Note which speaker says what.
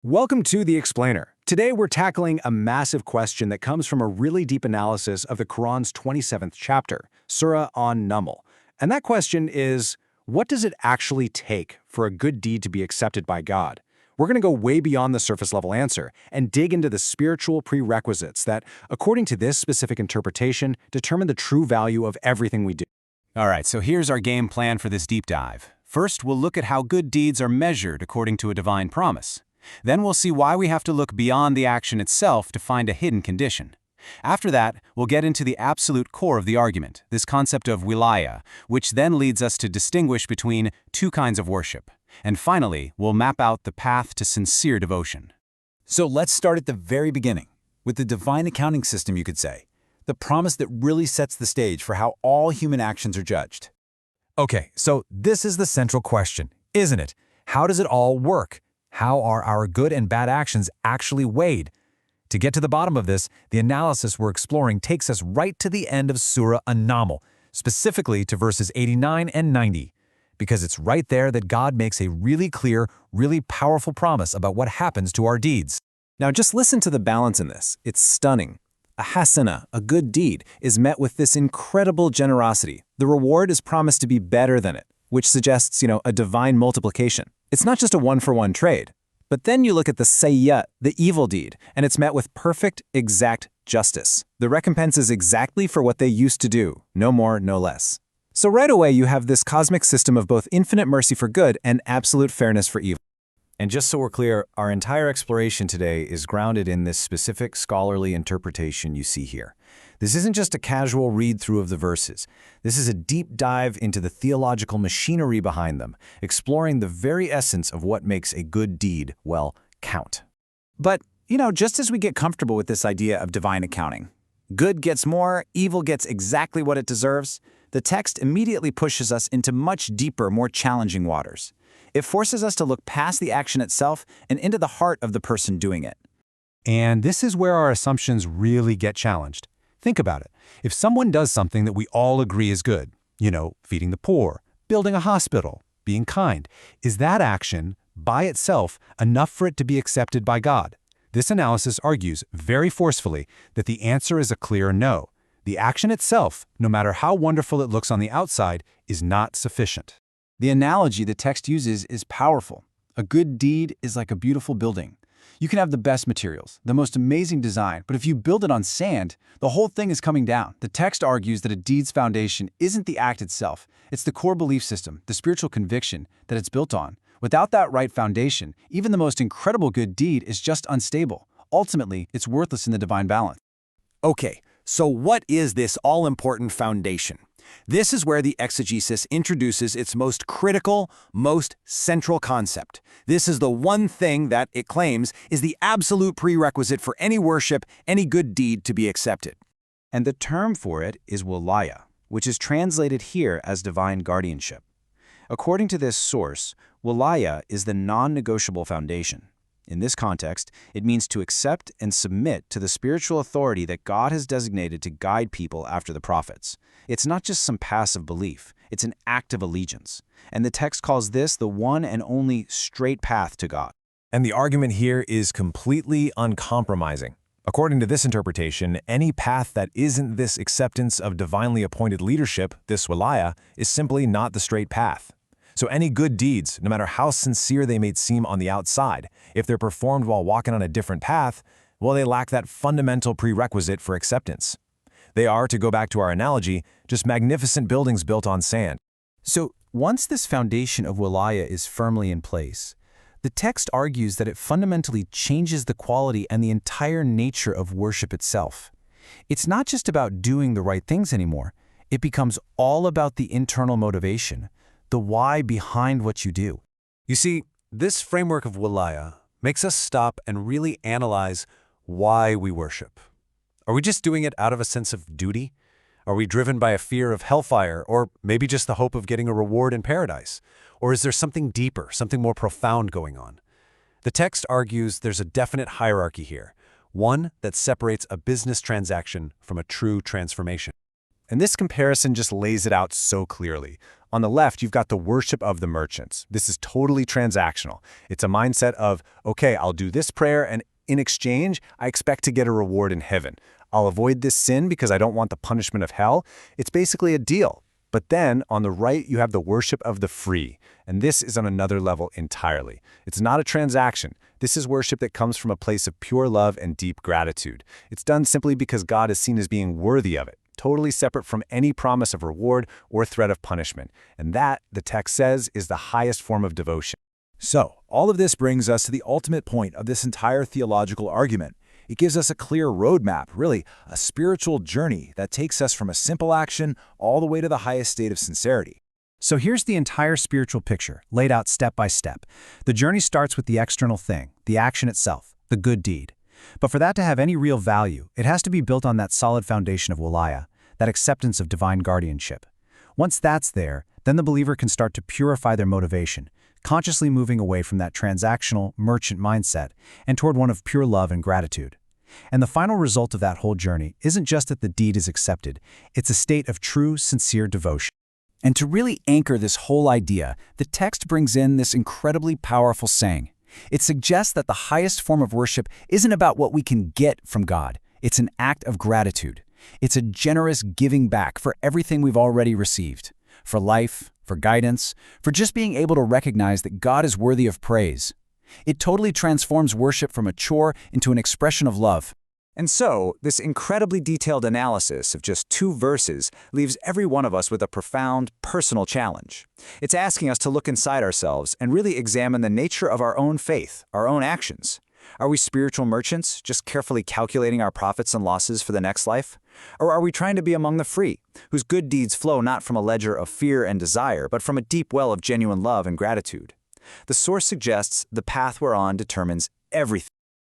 Speaker 1: Welcome to The Explainer. Today we're tackling a massive question that comes from a really deep analysis of the Quran's 27th chapter, Surah An-Naml. And that question is, what does it actually take for a good deed to be accepted by God? We're going to go way beyond the surface-level answer and dig into the spiritual prerequisites that, according to this specific interpretation, determine the true value of everything we do.
Speaker 2: All right, so here's our game plan for this deep dive. First, we'll look at how good deeds are measured according to a divine promise. Then we'll see why we have to look beyond the action itself to find a hidden condition. After that, we'll get into the absolute core of the argument, this concept of wilaya, which then leads us to distinguish between two kinds of worship. And finally, we'll map out the path to sincere devotion.
Speaker 3: So let's start at the very beginning, with the divine accounting system, you could say, the promise that really sets the stage for how all human actions are judged.
Speaker 4: Okay, so this is the central question, isn't it? How does it all work? How are our good and bad actions actually weighed? To get to the bottom of this, the analysis we're exploring takes us right to the end of Surah An-Naml, specifically to verses 89 and 90, because it's right there that God makes a really clear, really powerful promise about what happens to our deeds.
Speaker 2: Now just listen to the balance in this. It's stunning. A hasana, a good deed, is met with this incredible generosity. The reward is promised to be better than it, which suggests, a divine multiplication. It's not just a one-for-one trade. But then you look at the sayyi'at, the evil deed, and it's met with perfect, exact justice. The recompense is exactly for what they used to do, no more, no less. So right away you have this cosmic system of both infinite mercy for good and absolute fairness for evil.
Speaker 1: And just so we're clear, our entire exploration today is grounded in this specific scholarly interpretation you see here. This isn't just a casual read-through of the verses. This is a deep dive into the theological machinery behind them, exploring the very essence of what makes a good deed, well, count.
Speaker 3: But, just as we get comfortable with this idea of divine accounting, good gets more, evil gets exactly what it deserves, the text immediately pushes us into much deeper, more challenging waters. It forces us to look past the action itself and into the heart of the person doing it.
Speaker 4: And this is where our assumptions really get challenged. Think about it. If someone does something that we all agree is good, feeding the poor, building a hospital, being kind, is that action, by itself, enough for it to be accepted by God? This analysis argues very forcefully that the answer is a clear no. The action itself, no matter how wonderful it looks on the outside, is not sufficient.
Speaker 3: The analogy the text uses is powerful. A good deed is like a beautiful building. You can have the best materials, the most amazing design, but if you build it on sand, the whole thing is coming down. The text argues that a deed's foundation isn't the act itself. It's the core belief system, the spiritual conviction that it's built on. Without that right foundation, even the most incredible good deed is just unstable. Ultimately, it's worthless in the divine balance.
Speaker 1: Okay, so what is this all-important foundation? This is where the exegesis introduces its most critical, most central concept. This is the one thing that, it claims, is the absolute prerequisite for any worship, any good deed to be accepted.
Speaker 3: And the term for it is wilaya, which is translated here as divine guardianship. According to this source, wilaya is the non-negotiable foundation. In this context, it means to accept and submit to the spiritual authority that God has designated to guide people after the prophets. It's not just some passive belief, it's an act of allegiance. And the text calls this the one and only straight path to God.
Speaker 4: And the argument here is completely uncompromising. According to this interpretation, any path that isn't this acceptance of divinely appointed leadership, this wilaya, is simply not the straight path. So any good deeds, no matter how sincere they may seem on the outside, if they're performed while walking on a different path, well, they lack that fundamental prerequisite for acceptance. They are, to go back to our analogy, just magnificent buildings built on sand.
Speaker 3: So once this foundation of wilaya is firmly in place, the text argues that it fundamentally changes the quality and the entire nature of worship itself. It's not just about doing the right things anymore. It becomes all about the internal motivation, the why behind what you do.
Speaker 1: You see, this framework of wilaya makes us stop and really analyze why we worship. Are we just doing it out of a sense of duty? Are we driven by a fear of hellfire, or maybe just the hope of getting a reward in paradise? Or is there something deeper, something more profound going on? The text argues there's a definite hierarchy here, one that separates a business transaction from a true transformation. And this comparison just lays it out so clearly. On the left, you've got the worship of the merchants. This is totally transactional. It's a mindset of, okay, I'll do this prayer, and in exchange, I expect to get a reward in heaven. I'll avoid this sin because I don't want the punishment of hell. It's basically a deal. But then, on the right, you have the worship of the free. And this is on another level entirely. It's not a transaction. This is worship that comes from a place of pure love and deep gratitude. It's done simply because God is seen as being worthy of it, totally separate from any promise of reward or threat of punishment. And that, the text says, is the highest form of devotion.
Speaker 5: So, all of this brings us to the ultimate point of this entire theological argument. It gives us a clear roadmap, really, a spiritual journey that takes us from a simple action all the way to the highest state of sincerity.
Speaker 3: So here's the entire spiritual picture, laid out step by step. The journey starts with the external thing, the action itself, the good deed. But for that to have any real value, it has to be built on that solid foundation of wilaya, that acceptance of divine guardianship. Once that's there, then the believer can start to purify their motivation, consciously moving away from that transactional, merchant mindset and toward one of pure love and gratitude. And the final result of that whole journey isn't just that the deed is accepted, it's a state of true, sincere devotion.
Speaker 5: And to really anchor this whole idea, the text brings in this incredibly powerful saying. It suggests that the highest form of worship isn't about what we can get from God. It's an act of gratitude. It's a generous giving back for everything we've already received. For life, for guidance, for just being able to recognize that God is worthy of praise. It totally transforms worship from a chore into an expression of love.
Speaker 2: And so, this incredibly detailed analysis of just 2 verses leaves every one of us with a profound, personal challenge. It's asking us to look inside ourselves and really examine the nature of our own faith, our own actions. Are we spiritual merchants, just carefully calculating our profits and losses for the next life? Or are we trying to be among the free, whose good deeds flow not from a ledger of fear and desire, but from a deep well of genuine love and gratitude? The source suggests the path we're on determines everything.